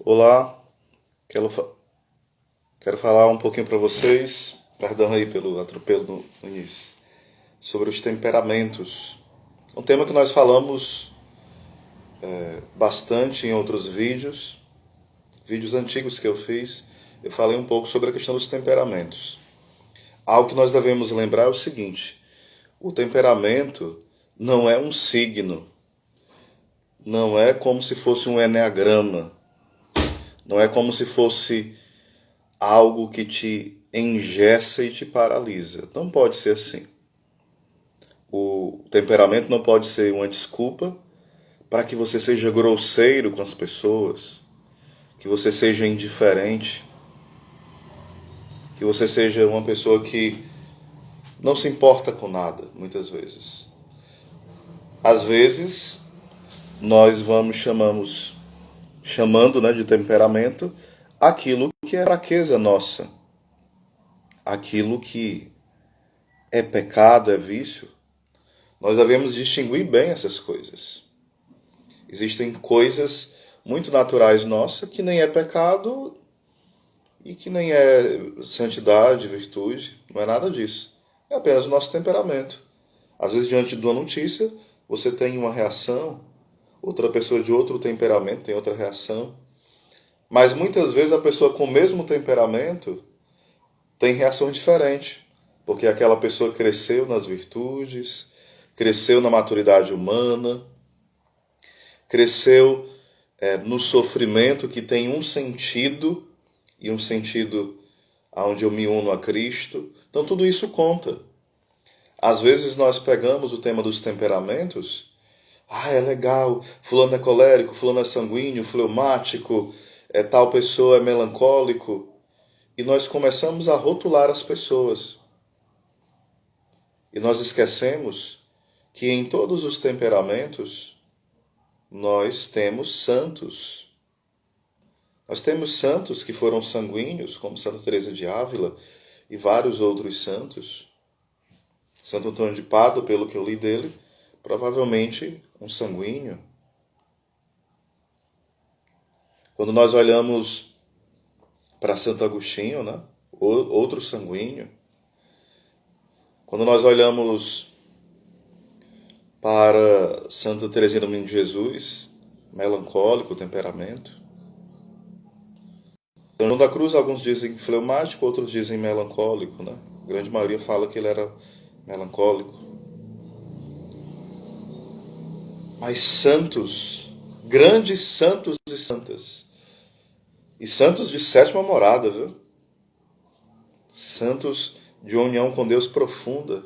Olá, quero, fa- quero falar um pouquinho para vocês, perdão aí pelo atropelo no início, sobre os temperamentos. Um tema que nós falamos bastante em outros vídeos antigos que eu fiz, eu falei um pouco sobre a questão dos temperamentos. Algo que nós devemos lembrar é o seguinte: o temperamento não é um signo, não é como se fosse um eneagrama, não é como se fosse algo que te engessa e te paralisa. Não pode ser assim. O temperamento não pode ser uma desculpa para que você seja grosseiro com as pessoas, que você seja indiferente, que você seja uma pessoa que não se importa com nada, muitas vezes. Às vezes, nós chamando, né, de temperamento aquilo que é fraqueza nossa, aquilo que é pecado, é vício. Nós devemos distinguir bem essas coisas. Existem coisas muito naturais nossas que nem é pecado e que nem é santidade, virtude, não é nada disso. É apenas o nosso temperamento. Às vezes, diante de uma notícia, você tem uma reação, outra pessoa de outro temperamento tem outra reação. Mas muitas vezes a pessoa com o mesmo temperamento tem reações diferentes, porque aquela pessoa cresceu nas virtudes, cresceu na maturidade humana, cresceu no sofrimento que tem um sentido, e um sentido onde eu me uno a Cristo. Então tudo isso conta. Às vezes nós pegamos o tema dos temperamentos, é legal, fulano é colérico, fulano é sanguíneo, fleumático, tal pessoa é melancólico, e nós começamos a rotular as pessoas. E nós esquecemos que em todos os temperamentos nós temos santos. Nós temos santos que foram sanguíneos, como Santa Teresa de Ávila e vários outros santos. Santo Antônio de Pádua, pelo que eu li dele, provavelmente um sanguíneo. Quando nós olhamos para Santo Agostinho, né? Outro sanguíneo. Quando nós olhamos para Santa Teresinha do Menino Jesus, melancólico, temperamento. São João da Cruz, alguns dizem fleumático, outros dizem melancólico, né? A grande maioria fala que ele era melancólico. Mas santos, grandes santos e santas, e santos de sétima morada, viu? Santos de união com Deus profunda,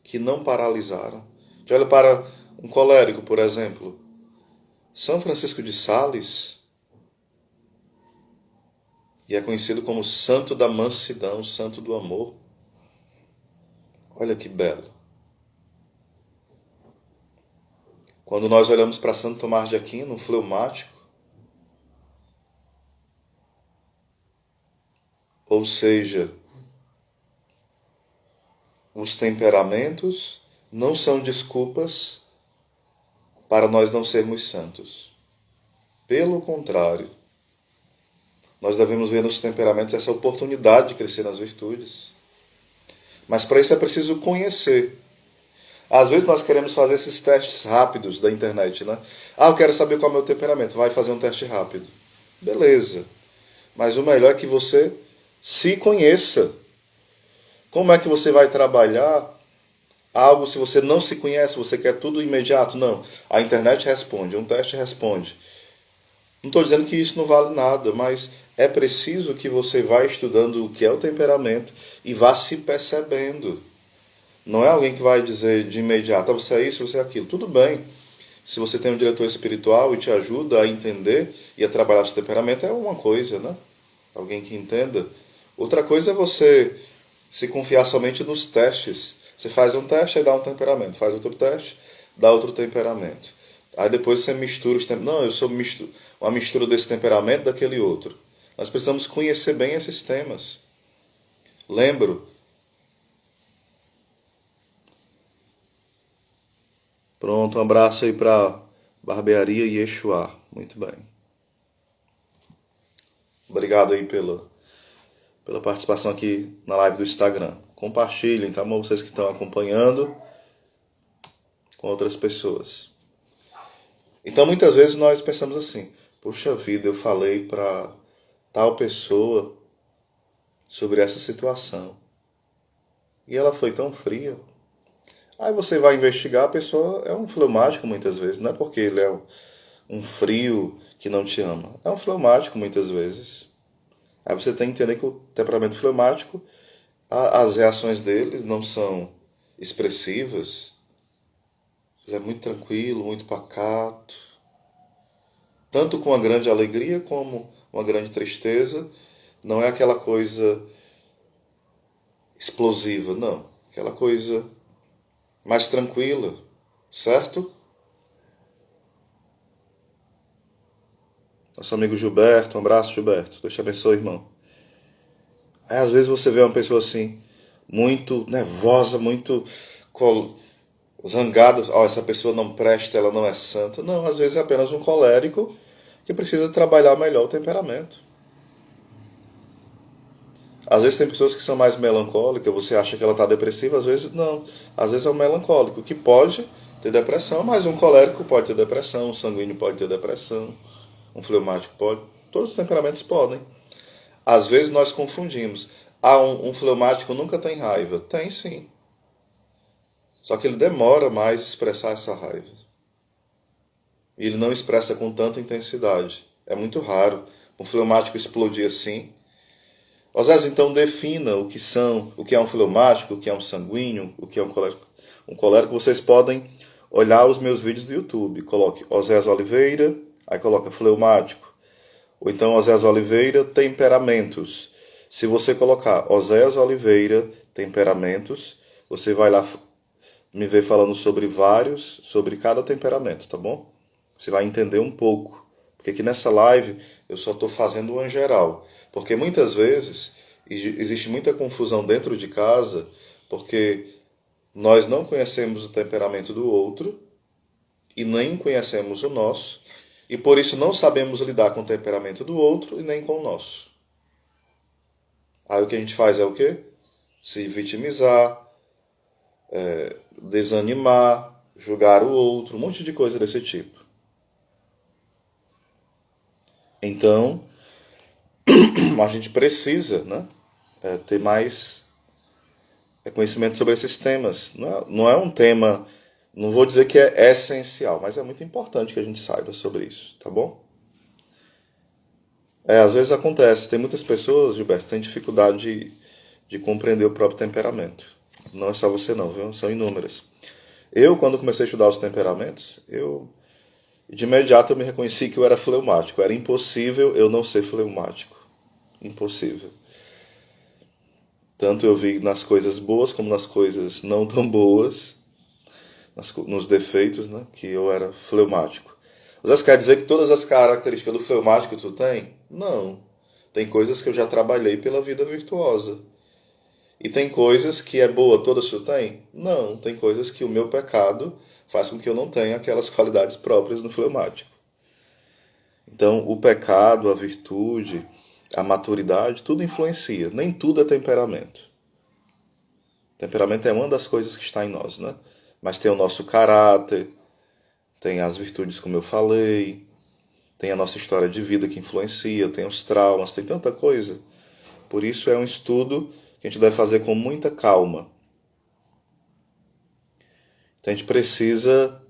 que não paralisaram. Já olha para um colérico, por exemplo. São Francisco de Sales, e é conhecido como santo da mansidão, santo do amor. Olha que belo. Quando nós olhamos para Santo Tomás de Aquino, um fleumático, ou seja, os temperamentos não são desculpas para nós não sermos santos. Pelo contrário, nós devemos ver nos temperamentos essa oportunidade de crescer nas virtudes. Mas para isso é preciso conhecer. Às vezes nós queremos fazer esses testes rápidos da internet, né? Eu quero saber qual é o meu temperamento. Vai fazer um teste rápido. Beleza. Mas o melhor é que você se conheça. Como é que você vai trabalhar algo se você não se conhece, você quer tudo imediato? Não. A internet responde, um teste responde. Não estou dizendo que isso não vale nada, mas é preciso que você vá estudando o que é o temperamento e vá se percebendo. Não é alguém que vai dizer de imediato, você é isso, você é aquilo. Tudo bem. Se você tem um diretor espiritual e te ajuda a entender e a trabalhar seu temperamento, é uma coisa, né? Alguém que entenda. Outra coisa é você se confiar somente nos testes. Você faz um teste e dá um temperamento. Faz outro teste, dá outro temperamento. Aí depois você mistura os temperamentos. Não, eu sou uma mistura desse temperamento daquele outro. Nós precisamos conhecer bem esses temas. Lembro. Pronto, um abraço aí para Barbearia Yeshua. Muito bem. Obrigado aí pela participação aqui na live do Instagram. Compartilhem, tá bom? Vocês que estão acompanhando com outras pessoas. Então, muitas vezes nós pensamos assim: puxa vida, eu falei para tal pessoa sobre essa situação e ela foi tão fria. Aí você vai investigar, a pessoa é um fleumático muitas vezes. Não é porque ele é um frio que não te ama. É um fleumático muitas vezes. Aí você tem que entender que o temperamento fleumático, as reações dele não são expressivas. Ele é muito tranquilo, muito pacato. Tanto com uma grande alegria como uma grande tristeza. Não é aquela coisa explosiva, não. Aquela coisa mais tranquila, certo? Nosso amigo Gilberto, um abraço, Gilberto. Deus te abençoe, irmão. Aí às vezes você vê uma pessoa assim, muito nervosa, muito zangada. Oh, essa pessoa não presta, ela não é santa. Não, às vezes é apenas um colérico que precisa trabalhar melhor o temperamento. Às vezes tem pessoas que são mais melancólicas, você acha que ela está depressiva, às vezes não. Às vezes é um melancólico que pode ter depressão, mas um colérico pode ter depressão, um sanguíneo pode ter depressão, um fleumático pode. Todos os temperamentos podem. Às vezes nós confundimos. Ah, um fleumático nunca tem raiva. Tem sim. Só que ele demora mais a expressar essa raiva. E ele não expressa com tanta intensidade. É muito raro um fleumático explodir assim. Osés, então defina o que é um fleumático, o que é um sanguíneo, o que é um colérico. Um colérico, vocês podem olhar os meus vídeos do YouTube. Coloque Osés Oliveira, aí coloca fleumático. Ou então Osés Oliveira, temperamentos. Se você colocar Osés Oliveira, temperamentos, você vai lá me ver falando sobre cada temperamento, tá bom? Você vai entender um pouco. Porque aqui nessa live eu só estou fazendo uma geral. Porque muitas vezes existe muita confusão dentro de casa, porque nós não conhecemos o temperamento do outro e nem conhecemos o nosso, e por isso não sabemos lidar com o temperamento do outro e nem com o nosso. Aí o que a gente faz é o quê? Se vitimizar, desanimar, julgar o outro, um monte de coisa desse tipo. Então, a gente precisa, né, ter mais conhecimento sobre esses temas. Não é um tema, não vou dizer que é essencial, mas é muito importante que a gente saiba sobre isso, tá bom? Às vezes acontece, tem muitas pessoas, Gilberto, que têm dificuldade de compreender o próprio temperamento. Não é só você não, viu? São inúmeras. Eu, quando comecei a estudar os temperamentos, de imediato eu me reconheci que eu era fleumático. Era impossível eu não ser fleumático. Impossível. Tanto eu vi nas coisas boas como nas coisas não tão boas, nos defeitos, né, que eu era fleumático. Você quer dizer que todas as características do fleumático tu tem? Não. Tem coisas que eu já trabalhei pela vida virtuosa. E tem coisas que é boa, todas tu tem? Não. Tem coisas que o meu pecado faz com que eu não tenha aquelas qualidades próprias no fleumático. Então, o pecado, a virtude, a maturidade, tudo influencia. Nem tudo é temperamento. Temperamento é uma das coisas que está em nós, né? Mas tem o nosso caráter, tem as virtudes, como eu falei, tem a nossa história de vida que influencia, tem os traumas, tem tanta coisa. Por isso é um estudo que a gente deve fazer com muita calma. Então a gente precisa,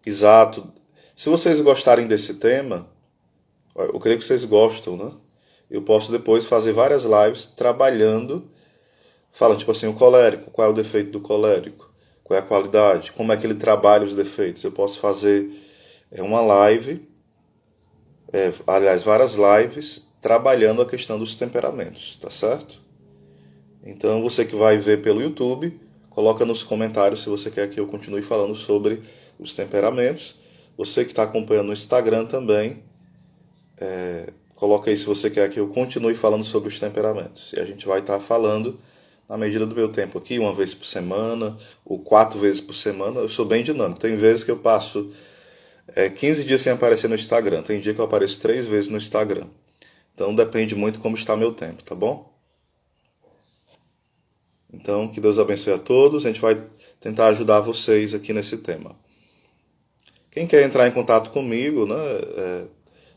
exato. Se vocês gostarem desse tema, eu creio que vocês gostam, né? Eu posso depois fazer várias lives trabalhando, falando tipo assim, o colérico, qual é o defeito do colérico, qual é a qualidade, como é que ele trabalha os defeitos. Eu posso fazer uma live, aliás, várias lives, trabalhando a questão dos temperamentos, tá certo? Então você que vai ver pelo YouTube, coloca nos comentários se você quer que eu continue falando sobre os temperamentos. Você que está acompanhando no Instagram também, coloca aí se você quer que eu continue falando sobre os temperamentos. E a gente vai estar falando na medida do meu tempo aqui, uma vez por semana, ou 4 vezes por semana. Eu sou bem dinâmico. Tem vezes que eu passo 15 dias sem aparecer no Instagram. Tem dia que eu apareço 3 vezes no Instagram. Então depende muito como está meu tempo, tá bom? Então, que Deus abençoe a todos. A gente vai tentar ajudar vocês aqui nesse tema. Quem quer entrar em contato comigo, né,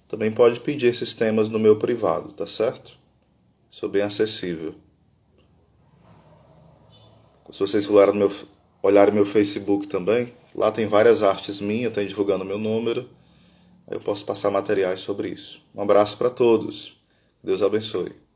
também pode pedir esses temas no meu privado, tá certo? Sou bem acessível. Se vocês olharem meu Facebook também, lá tem várias artes minhas, tem divulgando meu número. Eu posso passar materiais sobre isso. Um abraço para todos. Deus abençoe.